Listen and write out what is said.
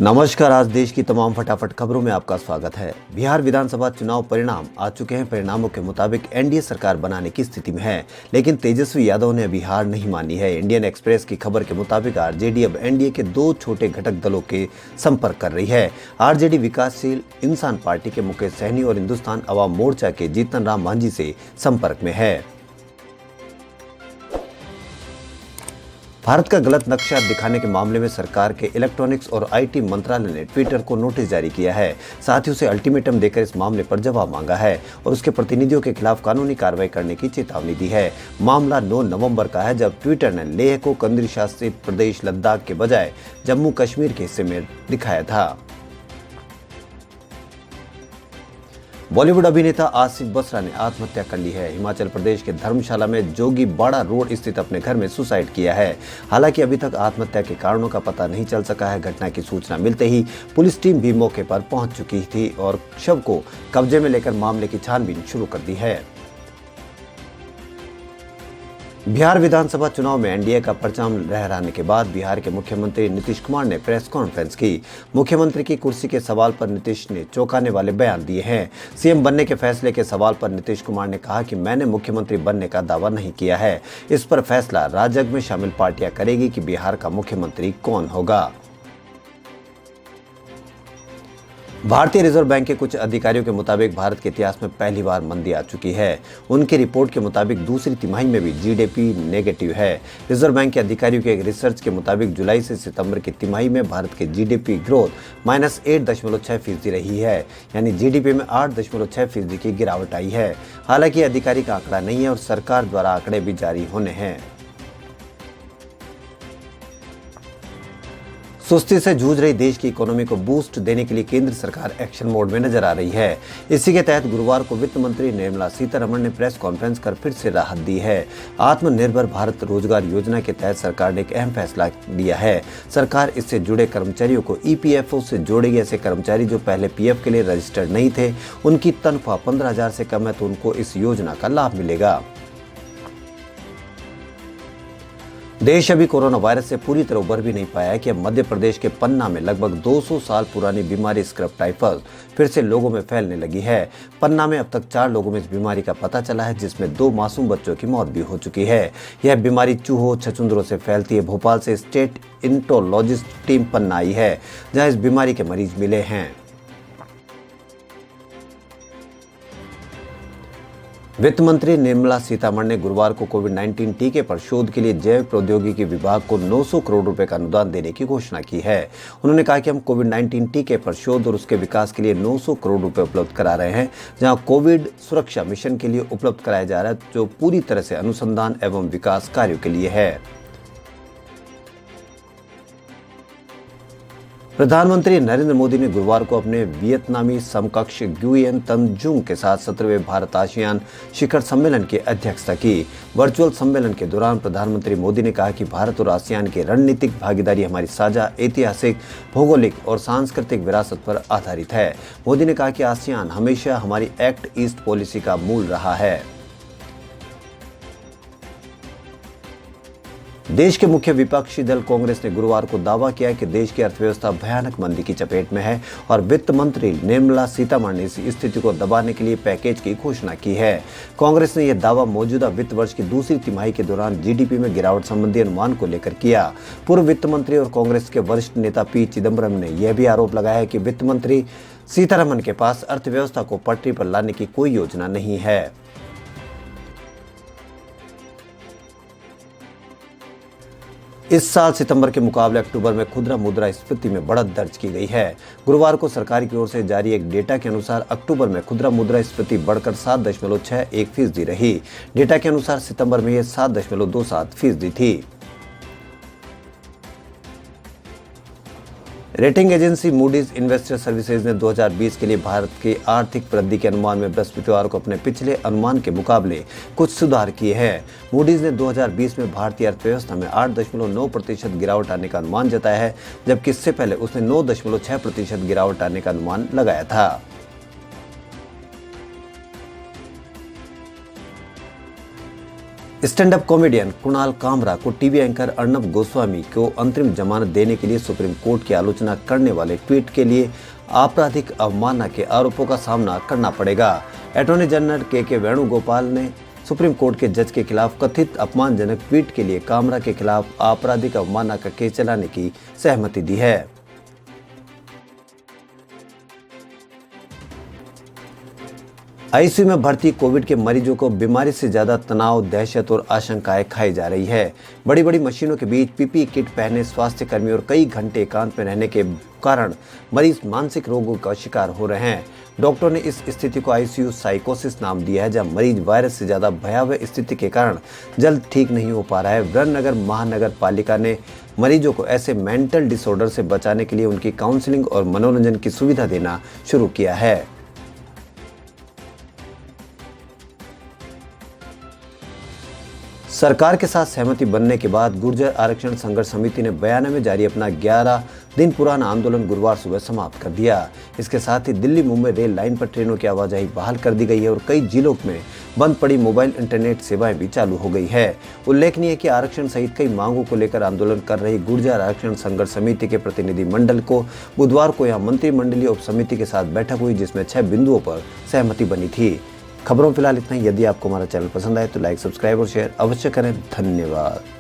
नमस्कार। आज देश की तमाम फटाफट खबरों में आपका स्वागत है। बिहार विधानसभा चुनाव परिणाम आ चुके हैं। परिणामों के मुताबिक एनडीए सरकार बनाने की स्थिति में है, लेकिन तेजस्वी यादव ने अभी हार नहीं मानी है। इंडियन एक्सप्रेस की खबर के मुताबिक आरजेडी अब एनडीए के दो छोटे घटक दलों के संपर्क कर रही है। आरजेडी विकासशील इंसान पार्टी के मुकेश सहनी और हिंदुस्तान अवाम मोर्चा के जीतन राम मांझी से संपर्क में है। भारत का गलत नक्शा दिखाने के मामले में सरकार के इलेक्ट्रॉनिक्स और आईटी मंत्रालय ने ट्विटर को नोटिस जारी किया है। साथ ही उसे अल्टीमेटम देकर इस मामले पर जवाब मांगा है और उसके प्रतिनिधियों के खिलाफ कानूनी कार्रवाई करने की चेतावनी दी है। मामला 9 नवंबर का है, जब ट्विटर ने लेह को केंद्र शासित प्रदेश लद्दाख के बजाय जम्मू कश्मीर के हिस्से में दिखाया था। बॉलीवुड अभिनेता आसिफ बसरा ने आत्महत्या कर ली है। हिमाचल प्रदेश के धर्मशाला में जोगी बाड़ा रोड स्थित अपने घर में सुसाइड किया है। हालांकि अभी तक आत्महत्या के कारणों का पता नहीं चल सका है। घटना की सूचना मिलते ही पुलिस टीम भी मौके पर पहुंच चुकी थी और शव को कब्जे में लेकर मामले की छानबीन शुरू कर दी है। बिहार विधानसभा चुनाव में एनडीए का परचम लहराने के बाद बिहार के मुख्यमंत्री नीतीश कुमार ने प्रेस कॉन्फ्रेंस की। मुख्यमंत्री की कुर्सी के सवाल पर नीतीश ने चौंकाने वाले बयान दिए हैं। सीएम बनने के फैसले के सवाल पर नीतीश कुमार ने कहा कि मैंने मुख्यमंत्री बनने का दावा नहीं किया है। इस पर फैसला राजग में शामिल पार्टियां करेगी कि बिहार का मुख्यमंत्री कौन होगा। भारतीय रिजर्व बैंक के कुछ अधिकारियों के मुताबिक भारत के इतिहास में पहली बार मंदी आ चुकी है। उनकी रिपोर्ट के मुताबिक दूसरी तिमाही में भी जीडीपी नेगेटिव है। रिजर्व बैंक के अधिकारियों के एक रिसर्च के मुताबिक जुलाई से सितंबर की तिमाही में भारत के जीडीपी ग्रोथ -8.6% रही है, यानी जीडीपी में 8.6% की गिरावट आई है। हालांकि अधिकारी का आंकड़ा नहीं है और सरकार द्वारा आंकड़े भी जारी होने हैं। सुस्ती से जूझ रही देश की इकोनॉमी को बूस्ट देने के लिए केंद्र सरकार एक्शन मोड में नजर आ रही है। इसी के तहत गुरुवार को वित्त मंत्री निर्मला सीतारमण ने प्रेस कॉन्फ्रेंस कर फिर से राहत दी है। आत्मनिर्भर भारत रोजगार योजना के तहत सरकार ने एक अहम फैसला लिया है। सरकार इससे जुड़े कर्मचारियों को ईपीएफओ से जोड़ेगी। ऐसे कर्मचारी जो पहले पीएफ के लिए रजिस्टर्ड नहीं थे, उनकी तनख्वाह 15,000 से कम है तो उनको इस योजना का लाभ मिलेगा। देश अभी कोरोना वायरस से पूरी तरह उबर भी नहीं पाया है कि अब मध्य प्रदेश के पन्ना में लगभग 200 साल पुरानी बीमारी स्क्रब टाइफस फिर से लोगों में फैलने लगी है। पन्ना में अब तक 4 लोगों में इस बीमारी का पता चला है, जिसमें 2 मासूम बच्चों की मौत भी हो चुकी है। यह बीमारी चूहों छछूंदरों से फैलती है। भोपाल से स्टेट इंटोलॉजिस्ट टीम पन्ना आई है, जहां इस बीमारी के मरीज मिले हैं। वित्त मंत्री निर्मला सीतारमण ने गुरुवार को कोविड-19 टीके पर शोध के लिए जैव प्रौद्योगिकी विभाग को 900 करोड़ रुपए का अनुदान देने की घोषणा की है। उन्होंने कहा कि हम कोविड-19 टीके पर शोध और उसके विकास के लिए 900 करोड़ रुपए उपलब्ध करा रहे हैं, जहां कोविड सुरक्षा मिशन के लिए उपलब्ध कराया जा रहा है, जो पूरी तरह से अनुसंधान एवं विकास कार्यों के लिए है। प्रधानमंत्री नरेंद्र मोदी ने गुरुवार को अपने वियतनामी समकक्ष गुयेन तन जुंग के साथ 17वें भारत आसियान शिखर सम्मेलन की अध्यक्षता की। वर्चुअल सम्मेलन के दौरान प्रधानमंत्री मोदी ने कहा कि भारत और आसियान की रणनीतिक भागीदारी हमारी साझा ऐतिहासिक, भौगोलिक और सांस्कृतिक विरासत पर आधारित है। मोदी ने कहा कि आसियान हमेशा हमारी एक्ट ईस्ट पॉलिसी का मूल रहा है। देश के मुख्य विपक्षी दल कांग्रेस ने गुरुवार को दावा किया कि देश की अर्थव्यवस्था भयानक मंदी की चपेट में है और वित्त मंत्री निर्मला सीतारमण ने इस स्थिति को दबाने के लिए पैकेज की घोषणा की है। कांग्रेस ने यह दावा मौजूदा वित्त वर्ष की दूसरी तिमाही के दौरान जीडीपी में गिरावट संबंधी अनुमान को लेकर किया। पूर्व वित्त मंत्री और कांग्रेस के वरिष्ठ नेता पी चिदम्बरम ने यह भी आरोप लगाया है कि वित्त मंत्री सीतारमण के पास अर्थव्यवस्था को पटरी पर लाने की कोई योजना नहीं है। इस साल सितंबर के मुकाबले अक्टूबर में खुदरा मुद्रास्फीति में बढ़त दर्ज की गई है। गुरुवार को सरकार की ओर से जारी एक डेटा के अनुसार अक्टूबर में खुदरा मुद्रास्फीति बढ़कर 7.61% रही। डेटा के अनुसार सितंबर में यह 7.27% थी। Rating agency Moody's investor services ने 2020 के लिए भारत की आर्थिक वृद्धि के अनुमान में बृहस्पतिवार को अपने पिछले अनुमान के मुकाबले कुछ सुधार किए हैं। मूडीज ने 2020 में भारतीय अर्थव्यवस्था में 8.9% गिरावट आने का अनुमान जताया है, जबकि इससे पहले उसने 9.6% गिरावट आने का अनुमान लगाया था। Stand up comedian Kunal Kamra को टीवी एंकर अर्नब गोस्वामी को अंतरिम जमानत देने के लिए सुप्रीम कोर्ट की आलोचना करने वाले ट्वीट के लिए आपराधिक अवमानना के आरोपों का सामना करना पड़ेगा। अटॉर्नी जनरल के वेणुगोपाल ने सुप्रीम कोर्ट के जज के खिलाफ कथित अपमानजनक ट्वीट के लिए कामरा के खिलाफ आपराधिक अवमानना का केस चलाने की सहमति दी है। आईसीयू में भर्ती कोविड के मरीजों को बीमारी से ज्यादा तनाव, दहशत और आशंकाएं खाई जा रही है। बड़ी बड़ी मशीनों के बीच पीपीई किट पहने स्वास्थ्य कर्मी और कई घंटे एकांत में रहने के कारण मरीज मानसिक रोगों का शिकार हो रहे हैं। डॉक्टर ने इस स्थिति को आईसीयू साइकोसिस नाम दिया है, जहां मरीज वायरस से ज्यादा भयावह स्थिति के कारण जल्द ठीक नहीं हो पा रहा है। विराटनगर महानगर पालिका ने मरीजों को ऐसे मेंटल डिसऑर्डर से बचाने के लिए उनकी काउंसलिंग और मनोरंजन की सुविधा देना शुरू किया है। सरकार के साथ सहमति बनने के बाद गुर्जर आरक्षण संघर्ष समिति ने बयाना में जारी अपना 11 दिन पुराना आंदोलन गुरुवार सुबह समाप्त कर दिया। इसके साथ ही दिल्ली मुंबई रेल लाइन पर ट्रेनों की आवाजाही बहाल कर दी गई है और कई जिलों में बंद पड़ी मोबाइल इंटरनेट सेवाएं भी चालू हो गई है। उल्लेखनीय है कि आरक्षण सहित कई मांगों को लेकर आंदोलन कर रही गुर्जर आरक्षण संघर्ष समिति के प्रतिनिधि मंडल को बुधवार को यहाँ मंत्रिमंडलीय उप समिति के साथ बैठक हुई, जिसमें 6 बिंदुओं पर सहमति बनी थी। खबरों फिलहाल इतना ही। यदि आपको हमारा चैनल पसंद आए तो लाइक, सब्सक्राइब और शेयर अवश्य करें। धन्यवाद।